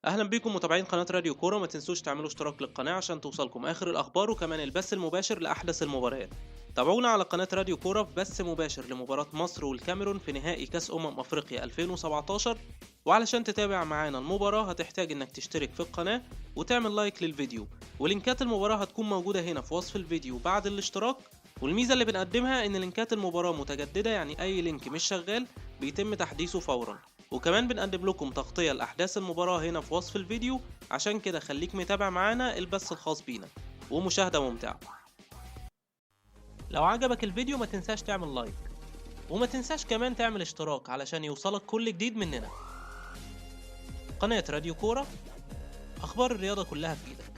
اهلا بيكم متابعين قناة راديو كورة. ما تنسوش تعملوا اشتراك للقناة عشان توصلكم اخر الاخبار وكمان البث المباشر لاحدث المباريات. تابعونا على قناة راديو كورة في بث مباشر لمباراة مصر والكاميرون في نهائي كاس افريقيا 2017. وعلشان تتابع معانا المباراة هتحتاج انك تشترك في القناة وتعمل لايك للفيديو، ولينكات المباراة هتكون موجودة هنا في وصف الفيديو بعد الاشتراك. والميزة اللي بنقدمها ان لينكات المباراة متجددة، يعني اي لينك مش شغال بيتم تحديثه فورا. وكمان بنقدم لكم تغطية لأحداث المباراة هنا في وصف الفيديو، عشان كده خليك متابع معانا البث الخاص بينا ومشاهدة ممتعة. لو عجبك الفيديو ما تنساش تعمل لايك، وما تنساش كمان تعمل اشتراك علشان يوصلك كل جديد مننا. قناة راديو كورة، أخبار الرياضة كلها في إيدك.